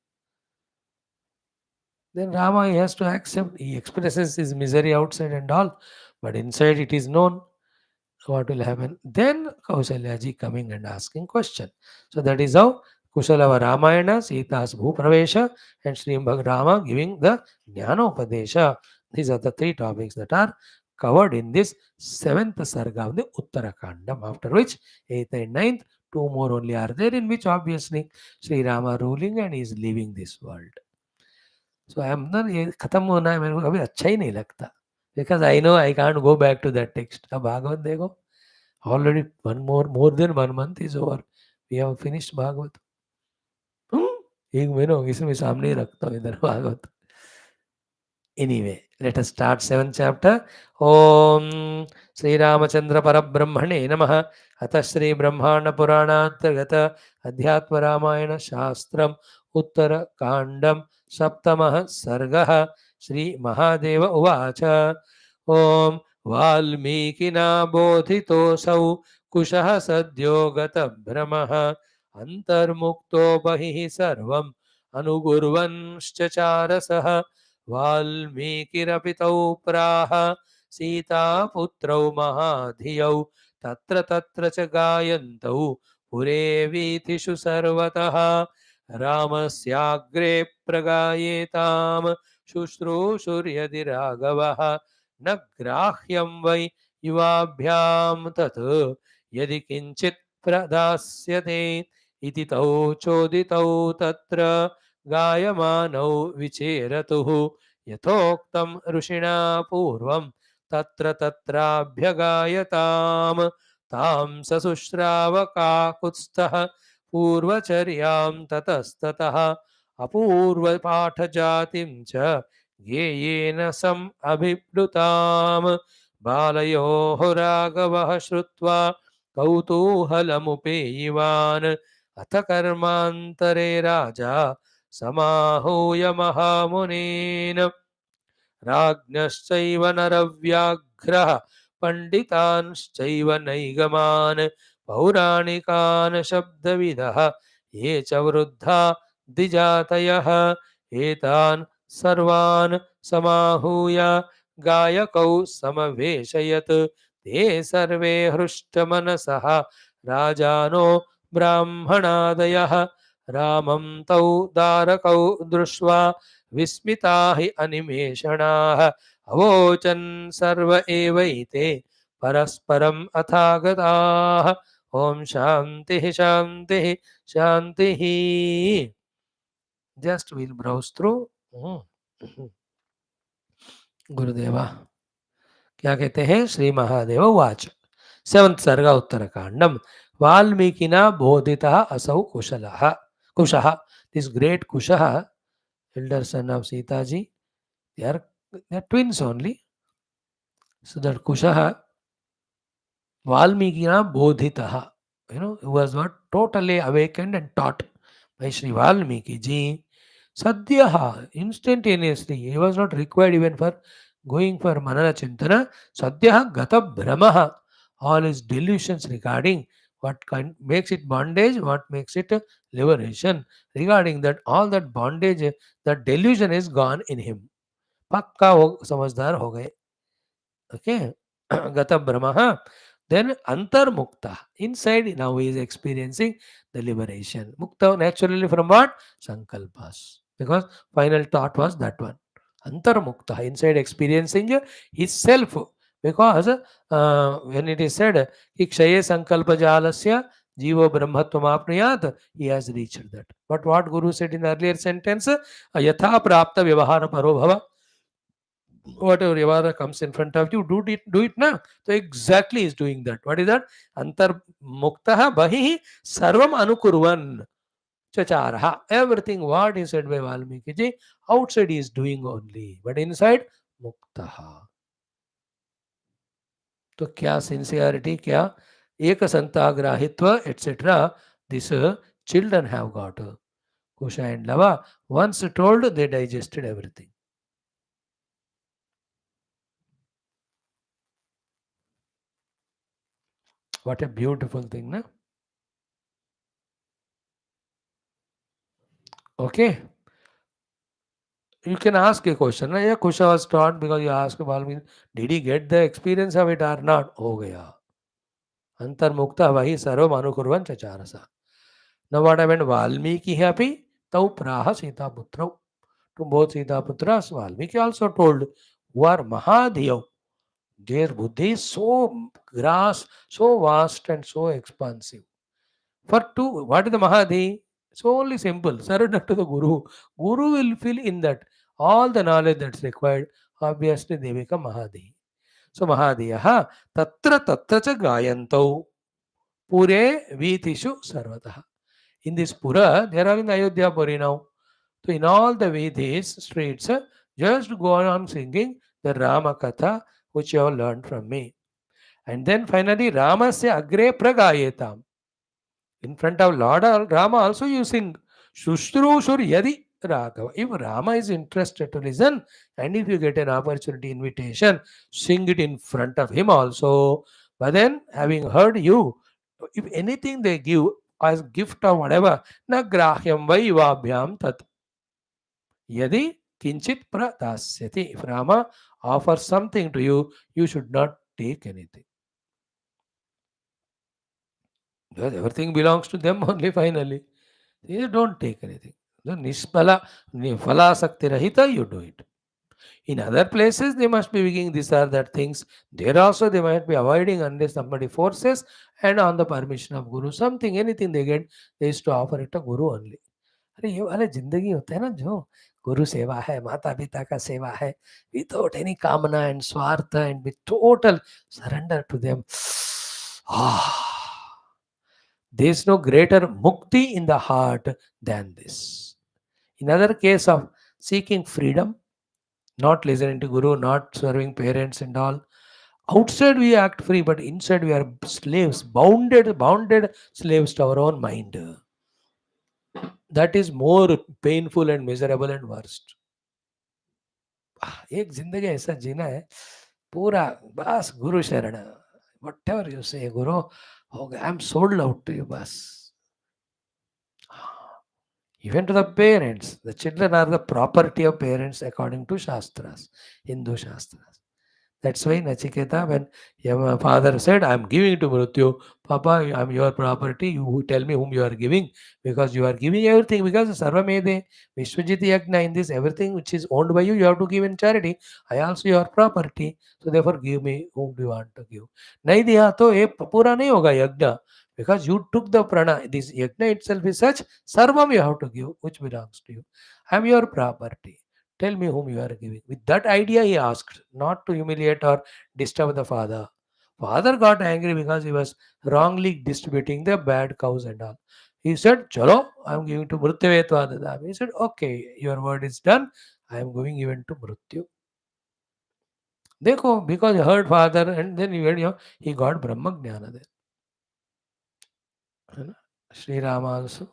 Then Rama, he has to accept. He expresses his misery outside and all, but inside it is known what will happen. Then Kaushalya ji coming and asking question. So that is how Kushalava Ramayana, Sita's Bhupravesha, and Srimad Rama giving the Jnanopadesha. These are the 3 topics that are covered in this 7th Sarga of the Uttara Kandam, after which 8th and 9th Two more only are there, in which obviously Sri Rama ruling and he is leaving this world. So I am not, ये खत्म होना है मेरे को कभी अच्छा ही नहीं लगता, because I know I can't go back to that text. अब भागवत देखो, already more than 1 month is over. We have finished Bhagavat. एक महीना हो गया, इसमें सामने ही रखता हूँ इधर Bhagavat. Anyway, let us start 7th chapter. Om Sri Ramachandra Parabrahmane Namaha. Atha Sri Brahmaanda Puranantagata Adhyatma Ramayana Shastram Uttara Kandam Saptamah Sargaha Shri Mahadeva Uvacha. Om Valmikina Bodhitosau Kushaha Sadyogata Brahmaha Antarmukto Bahihi Sarvam Anugurvanshchachaраsaha वाल्मीकिरपितौ प्राह सीतापुत्रौ महाधियौ तत्र तत्र च गायन्तौ पुरे वीथिषु सर्वतः रामस्याग्रे प्रगायेतां शुश्रूषुर्यदि राघवः न ग्राह्यं वै युवाभ्यां तत् यदि किञ्चित् प्रदास्यते इति तौ चोदितौ तत्र गायमानौ विचेरतुः यथोक्तं ऋषिणा पूर्वं तत्र तत्राभ्यगायतां तां सशुश्रावकाकुत्स्थः पूर्वचर्यां ततस्ततः अपूर्वपाठजातिं च ज्ञेयेन सम् अभिप्लुतां बालयोः राघवः श्रुत्वा कौतूहलमुपेयिवान् अथ कर्मान्तरे राजा समाहूय महामुनीन् राज्ञश्चैव नरव्याघ्रः पण्डितांश्चैव नैगमान् पौराणिकान् शब्दविदः ये च वृद्धा द्विजातयः एतान् सर्वान् समाहूय गायकौ समवेशयत् ते सर्वे हृष्टमनसः राजानो ब्राह्मणादयः रामं तौ दारकौ दृष्ट्वा विस्मिता हि अनिमेषणाः अवोचन् सर्व एवैते परस्परम् अथागताः. ओम शांति शांति शांति. Just will browse through. गुरुदेवा क्या कहते हैं? श्री महादेव वाच. 7th सर्गा उत्तरकांडम. वाल्मीकिना बोधितः असौ कुशलः. Kusha, this great Kusha, elder son of Sita ji, they are twins only. So that Kusha, Valmikina Bodhitaha, who was not totally awakened and taught by Sri Valmiki ji. Sadhyaha, instantaneously, he was not required even for going for Manana Chintana. Sadhyaha Gata Brahmaha, all his delusions regarding what makes it bondage, what makes it liberation, regarding that all that bondage, that delusion is gone in him. Pakka समझदार हो गए. Okay. Gata Brahmaha. Then Antar Mukta. Inside now he is experiencing the liberation. Mukta naturally from what? Sankalpas. Because final thought was that one. Antar Mukta. Inside experiencing his self. Because when it is said, Ikshaye Sankalpa Jalasya Jivo Brahmatvam Apniyat, he has reached that. But what Guru said in the earlier sentence, Yatha Prapta Vyavahara Parobhava. Whatever Vyavahara comes in front of you, do it now. So exactly is doing that. What is that? Antar Muktaha Bahihi Sarvam Anukurvan Chacharaha. Everything what is said by Valmiki ji, outside he is doing only. But inside, Muktaha. तो क्या sincerity, क्या एक संताग्राहित्व etcetera this children have got. Kusha and Lava, once told, they digested everything. What a beautiful thing, na? Okay. You can ask a question. Na? Yeah, Kusha was taught because you asked Valmiki, did he get the experience of it or not? Ho gaya. Antarmukta vahi sarvam anukurvan chacharasa. Now what happened? Valmiki happy, tau praha Sita putra. To both Sita putras, Valmiki also told, who are mahadhiyav. Their buddhi is so vast and so expansive. For two, what is the Mahadi? It's only simple. Surrender to the Guru. Guru will fill in that all the knowledge that's required. Obviously, they become Mahadi. So Mahadiyaha tatra tatra cha gayantau pure vitishu sarvataha. In this Pura, they are in Ayodhya Puri now. So in all the Vedis streets, just go on singing the Rama Katha which you have learned from me. And then finally, Ramasya Agre Pragayetam. In front of Lord Rama also you sing Shushrushur Yadi Raghava. If Rama is interested to listen, and if you get an opportunity, invitation, sing it in front of him also. But then, having heard you, if anything they give as gift or whatever, na grahyam vai vabhyam tat yadi kinchit pradasyati. If Rama offers something to you, you should not take anything. Because everything belongs to them only finally. You don't take anything. So Nispala, Phalasakti Rahita, you do it. In other places, they must be beginning these are that things. There also they might be avoiding unless somebody forces and on the permission of Guru. Something, anything they get, they used to offer it to Guru only. अरे ये वाले जिंदगी होता है ना जो गुरु सेवा है माता पिता का सेवा है without any kamana and swarth and with total surrender to them there is no greater mukti in the heart than this. In other case of seeking freedom, not listening to Guru, not serving parents and all, outside we act free, but inside we are slaves, bounded slaves to our own mind. That is more painful and miserable and worst. एक जिंदगी ऐसा जीना है पूरा बस गुरु शरण whatever you say Guru हो गया I'm sold out to you बस. Even to the parents, the children are the property of parents according to Shastras, Hindu Shastras. That's why Nachiketa, when your father said, I'm giving to Mrityu, Papa, I'm your property, you tell me whom you are giving, because you are giving everything, because Sarva Mede, Vishwajiti Yagna, in this, everything which is owned by you, you have to give in charity. I also your property, so therefore give me whom do you want to give. Nahi diya to ye pura nahi hoga yagna, because you took the prana. This yagna itself is such, sarvam you have to give, which belongs to you. I am your property. Tell me whom you are giving. With that idea, he asked, not to humiliate or disturb the father. Father got angry because he was wrongly distributing the bad cows and all. He said, Chalo, I am giving to Mrityavetva. He said, okay, your word is done. I am going even to Mrityu. Dekho, because he heard father and then he got Brahma Jnana there. Sri Rama also.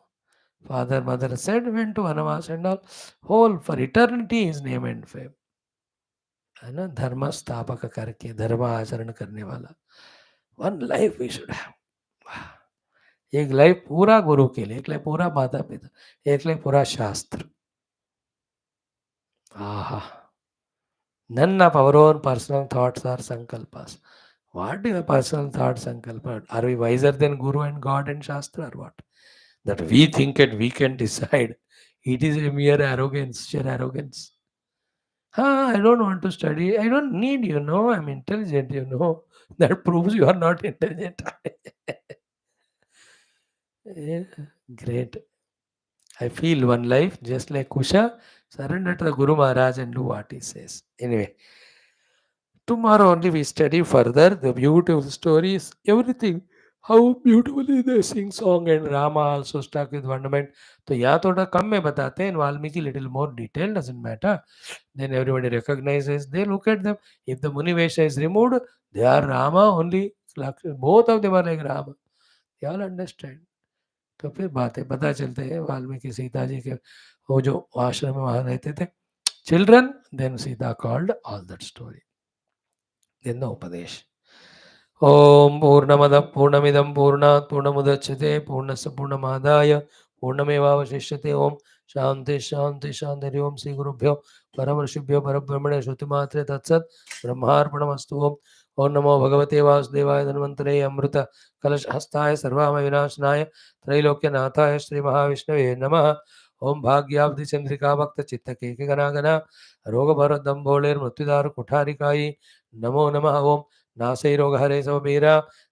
Father, mother said, went to Vanavas and all. Whole for eternity his name and fame. है ना धर्म स्थापक करके धर्म आचरण करने वाला one life we should have एक लाइफ पूरा गुरु के लिए एक लाइफ पूरा माता पिता एक लाइफ पूरा शास्त्र आहा none of our own personal thoughts or sankalpas. What is a personal thought sankalpa? Are we wiser than Guru and God and Shastra or what? That we think and we can decide. It is a mere arrogance, sheer arrogance. I don't want to study. I don't need, I'm intelligent, That proves you are not intelligent. Yeah, great. I feel one life, just like Kusha, surrender to the Guru Maharaj and do what he says. Anyway, tomorrow only we study further the beautiful stories, everything. How beautifully they sing song and Rama also stuck with wonderment. तो यहाँ थोड़ा कम में बताते हैं Valmiki little more detail doesn't matter. Then everybody recognizes. They look at them. If the Muni Vesha is removed, they are Rama only. Both of them are like Rama. They all understand. तो फिर बातें पता चलते हैं वाल्मीकि सीता जी के वो जो आश्रम में वहाँ रहते थे children then Sita called all that story then the upadesh Om पूर्णमदः पूर्णमिदं पूर्णात् पूर्णमुदच्यते पूर्णस्य पूर्णमादाय पूर्णमेवावशिष्यते ओम शांति शांति शांति ओम श्री गुरुभ्यो परम ऋषिभ्यो परब्रह्मणे श्रुतिमात्रे तत्सत् ब्रह्मार्पणमस्तु ओम ओम नमो भगवते वासुदेवाय धन्वन्तरे अमृत कलश हस्ताय सर्वामय विनाशनाय त्रैलोक्यनाथाय श्री महाविष्णवे नमः ओम भाग्याब्धि चंद्रिका भक्त चित्त के गणागना रोग भरदम भोलेर मृत्युदार कुठारिकाई नमो नमः ओम नासै रोग हरे सब मेरा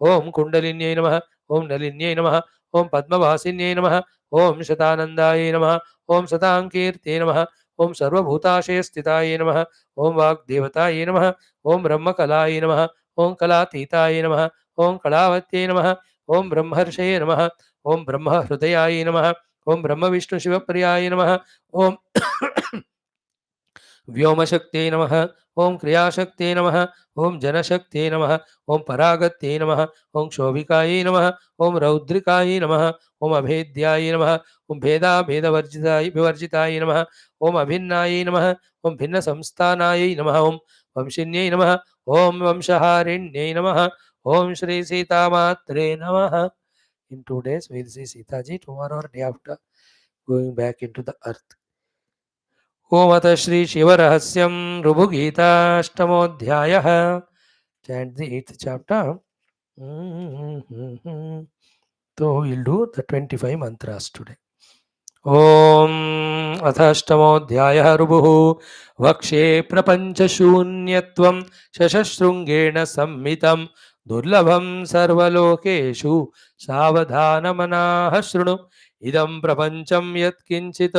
ओम कुंडलिन्यै नमः, ओम नलिन्यै नमः, ओम पद्मवासिन्यै नमः, ओम शतानंदाय नमः, ओम शतांकीर्त्यै नमः, ओम सर्वभूताशय स्थिताय नमः, ओम वाग्देवताय नमः, ओम ब्रह्मकलाय नमः, ओम कलातीताय नमः, ओम कलावत्यै नमः, ओम ब्रह्मर्षये नमः, ओम ब्रह्महृदयाय नमः, ओम ब्रह्मविष्णुशिवप्रियाय नमः, ओम व्योमशक्त्यै नमः, ओम क्रियाशक्त्यै नमः, ओम जनशक्त्यै नमः, ओम परागत्यै नमः, ओम क्षोभिकायै नमः, ओम रौद्रिकायै नमः, ओम अभेद्याय नमः, ओम भेदाभेदवर्जिताय विवर्जिताय नमः, ओम अभिन्नायै नमः, ओम भिन्नसंस्थानायै नमः, ओम वंशिन्यै नमः, ओम वंशहारिण्यै नमः, ओम श्री सीतामात्रे नमः. In 2 days we will see Sita ji. Tomorrow or day after going back into the earth. ओम अथ Shri शिवरहस्यं ऋभुगीताष्टमोऽध्यायः. Chant the 8th chapter. So we'll do the 25 mantras today. ओम अथ अष्टमोऽध्यायः. ऋभुः वक्ष्ये प्रपञ्चशून्यत्वं शशशृङ्गेण संमितं दुर्लभं सर्वलोकेषु सावधानमनाः शृणु. इदं प्रपञ्चं यत्किञ्चित्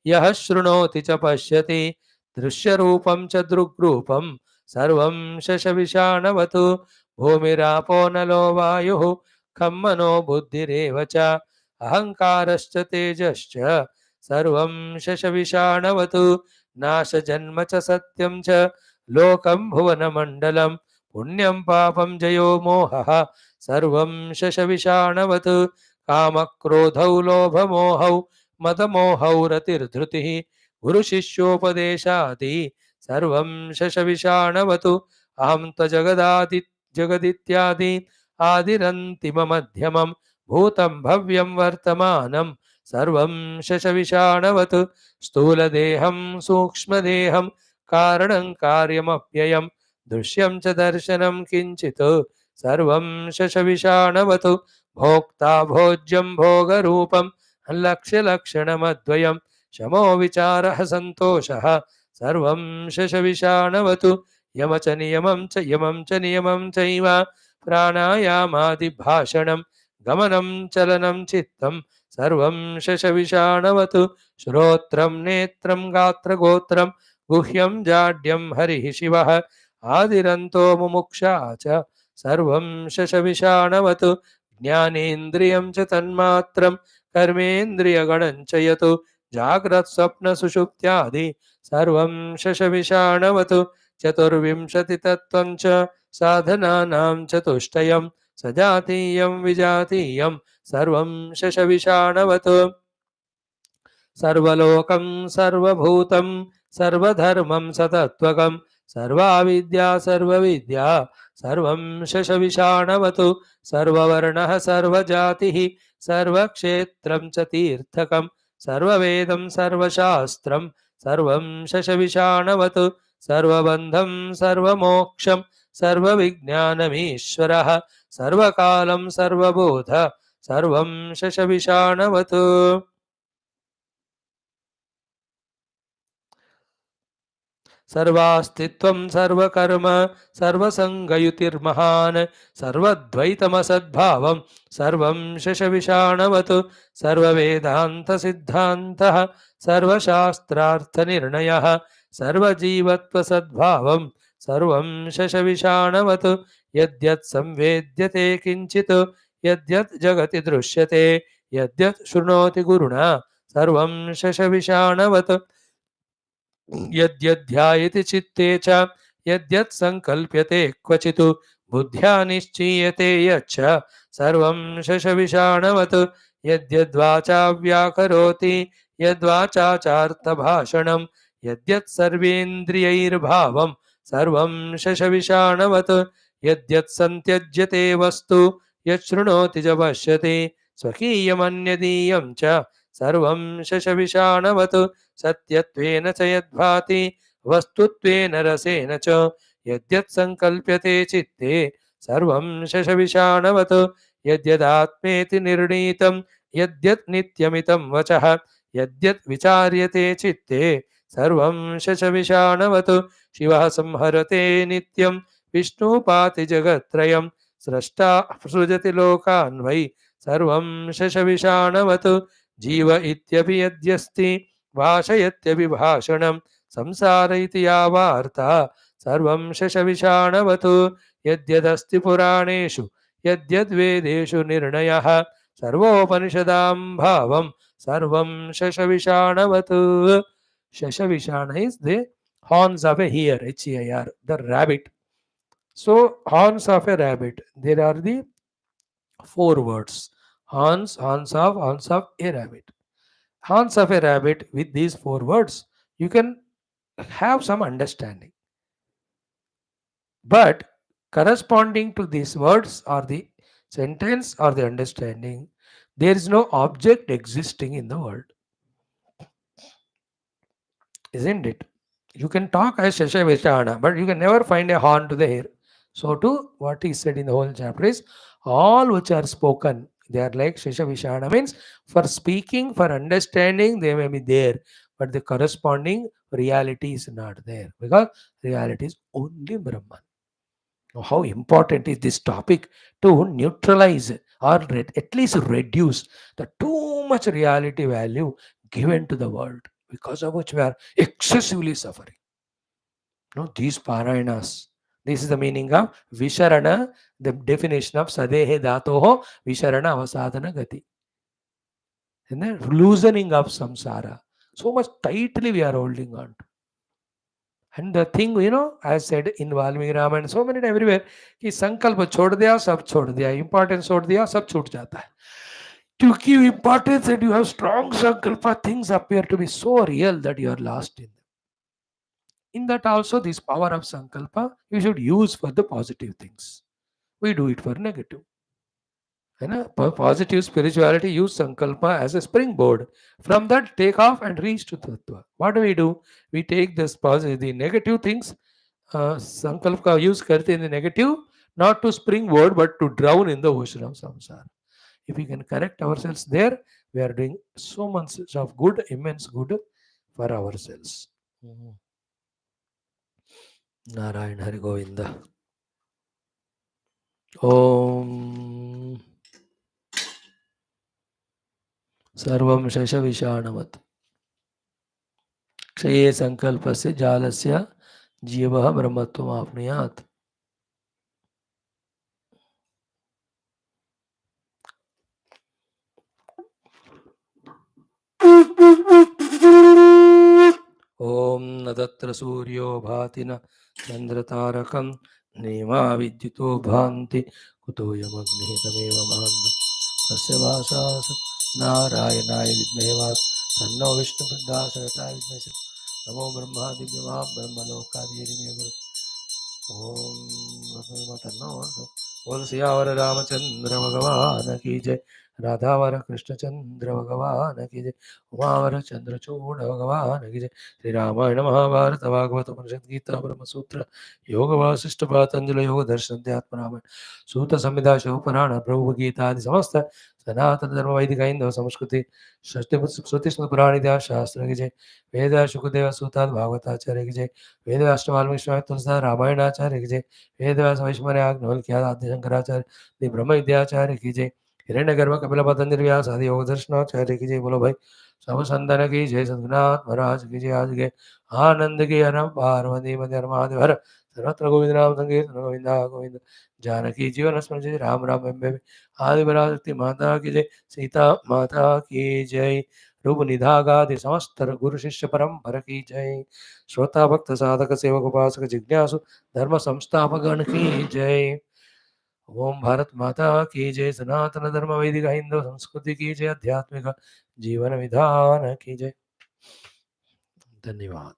यः शृणोति च पश्यति दृश्यरूपं च दृग्रूपं सर्वं शशविषाणवत्. भूमिरापो नलो वायुः खं मनो बुद्धिरेव च अहंकारश्च तेजश्च सर्वं शशविषाणवत्. नाशजन्म च सत्यं च लोकं भुवनमण्डलं पुण्यं पापं जयो मोहः सर्वं शशविषाणवत्. कामक्रोधौ लोभमोहौ मदमोहौ रतिर्धृतिः गुरुशिष्योपदेशादि सर्वं शशविषाणवत्. अहं त्वजगदादि जगदित्यादि आदिरन्तिममध्यमम् भूतं भव्यं वर्तमानं सर्वं शशविषाणवत्. स्थूलदेहं सूक्ष्मदेहं कारणं कार्यमप्ययं दृश्यं च दर्शनं किञ्चित् सर्वं शशविषाणवत्. भोक्ता भोज्यं भोगरूपं लक्ष्यलक्षणमद्वयं शमो विचारः सन्तोषः सर्वं शशविषाणवत्. यम च नियमं च यमं च नियमं चैव प्राणायामादिभाषणं गमनं चलनं चित्तं सर्वं शशविषाणवत्. श्रोत्रं नेत्रं गात्रगोत्रं गुह्यं जाड्यं हरिः शिवः आदिरन्तो मुमुक्षा च सर्वं शशविषाणवत्. ज्ञानेन्द्रियं च तन्मात्रं कर्मेन्द्रियगणं च यत् जाग्रत्स्वप्नसुषुप्त्यादि सर्वं शशविषाणवत्. चतुर्विंशतितत्त्वं च साधनानां चतुष्टयं सजातीयं विजातीयं सर्वं शशविषाणवत्. सर्वलोकं सर्वभूतं सर्वधर्मं सतत्वकं सर्वाविद्या सर्वविद्या सर्वं शशविषाणवत्. सर्ववर्णः सर्वजातिः सर्वक्षेत्रं च तीर्थकं सर्ववेदं सर्वशास्त्रं सर्वं शशविषाणवत्. सर्वबन्धं सर्वमोक्षं सर्वविज्ञानमीश्वरः सर्वकालं सर्वबोध सर्वं शशविषाणवत्. सर्वास्तित्वं सर्वकर्म सर्वसंगयुतिर्महान् सर्वद्वैतमसद्भावं सर्वं शशविषाणवत्. सर्ववेदान्तसिद्धान्तः सर्वशास्त्रार्थनिर्णयः सर्वजीवत्वसद्भावं सर्वं शशविषाणवत्. यद्यत् संवेद्यते किञ्चित् यद्यत् जगति दृश्यते यद्यत् शृणोति गुरुणा सर्वं शशविषाणवत्. यद्यध्यायति चित्ते च यद्यत् संकल्प्यते क्वचित् बुद्ध्या निश्चीयते यच्च सर्वं शशविषाणवत्. यद्यद्वाचा व्याकरोति यद्वाचाचार्थभाषणं यद्यत् सर्वेन्द्रियैर्भावं सर्वं शशविषाणवत्. यद्यत् संत्यज्यते वस्तु यच्छृणोति च पश्यति स्वकीयमन्यदीयं च सर्वं शशविषाणवत्. सत्यत्वेन च यद्भाति वस्तुत्वेन रसेन च यद्यत् संकल्प्यते चित्ते सर्वं शशविषाणवत्. यद्यदात्मेति निर्णीतं यद्यत् नित्यमितं वचः यद्यत् विचार्यते चित्ते सर्वं शशविषाणवत्. शिवः संहरते नित्यं विष्णुपाति जगत्त्रयं स्रष्टा सृजति लोकान् वै सर्वं शशविषाणवत् जीव इत्यपि यद्यस्ति भाषयत्यपि भाषणं संसार इति या वार्ता सर्वं शशविषाणवत् यद्यदस्ति पुराणेषु यद्यद्वेदेषु निर्णयः सर्वोपनिषदां भावं सर्वं शशविषाणवत्. Shashavishana is the horns of a hare, H-E-I-R, the rabbit. So, horns of a rabbit, there are the four words. Horns of a rabbit. Horns of a rabbit with these four words, you can have some understanding. But corresponding to these words or the sentence or the understanding, there is no object existing in the world. Isn't it? You can talk as Shashavishana, but you can never find a horn to the hair. So, to what he said in the whole chapter is all which are spoken, they are like Shashavishana, means for speaking, for understanding, they may be there, but the corresponding reality is not there because reality is only Brahman. Now, how important is this topic to neutralize or at least reduce the too much reality value given to the world, because of which we are excessively suffering. No, these parayanas. This is the meaning of Visharana, the definition of Sadehe Dhatoho Visharana Avasadana Gati. And the loosening of samsara. So much tightly we are holding on to. And the thing, as said in Valmiki Ramayana and so many everywhere, कि संकल्प छोड़ दिया सब छोड़ दिया, importance छोड़ दिया सब छूट जाता है. To give importance and you have strong sankalpa, things appear to be so real that you are lost in them. In that also, this power of sankalpa you should use for the positive things. We do it for negative. Positive spirituality use sankalpa as a springboard. From that, take off and reach to tattva. What do? We take this positive, the negative things, sankalpa use karte in the negative, not to springboard but to drown in the ocean of samsara. If we can correct ourselves there, we are doing so much of good, immense good for ourselves. Narayana Hari Govinda. Om Sarvam Shashavishanavat Kshaye Sankalpasya Jalasya Jivaha Brahmatvam Apniyat. Om Nadatra Suryo Bhatina Chandratarakam Nema Vidyuto Bhanti Kutoyamagni Tameva Mahanda Tasya Vasasa Narayanaya Vidmevas Tanno Vishnu Pradasagata Vidmesha Namo Brahma Divyamam Brahmalokadiyarime Guru Om Tanno Bol Siyavar Ramachandra Bhagavan Ki Jai राधावर Krishna चंद्र भगवान की जय उमावर चंद्र चूड़ भगवान की जय श्री रामायण महाभारत भागवत उपनिषद गीता ब्रह्म सूत्र योग वासिष्ठ पातंजलि योग दर्शन अध्यात्म रामायण सूत संहिता शिव पुराण प्रभु गीता आदि समस्त सनातन धर्म वैदिक हिंदू संस्कृति श्रुति पुराण इतिहास शास्त्र की जय वेद शुकदेव सूताद भागवताचार्य की जय वेद अष्टवाल्मीकि तुलसीदास रामायणाचार्य की जय वेद वैष्णव आज्ञवल आद्य शंकराचार्य ब्रह्म विद्याचार्य की जय हिरण्यगर्भ कपिल पतंजलि व्यास आदि योग दर्शनाचार्य की जय. बोलो भाई सब संतन की जय. सद्गुरुनाथ महाराज की जय. आज के आनंद के हरम पार्वती मध्य महादेव हर सर्वत्र गोविंद नाम संकीर्तन गोविंदा गोविंद जानकी जीवन स्मरण जय. राम राम आदि पराशक्ति माता की जय. सीता माता की जय. रूप निधागादि समस्त गुरु शिष्य परम्परा की जय. श्रोता भक्त साधक सेवक उपासक जिज्ञासु धर्म संस्थापकगण की जय. ओम भारत माता की जय. सनातन धर्म वैदिक हिंदू संस्कृति की जय. आध्यात्मिक जीवन विधान की जय. धन्यवाद.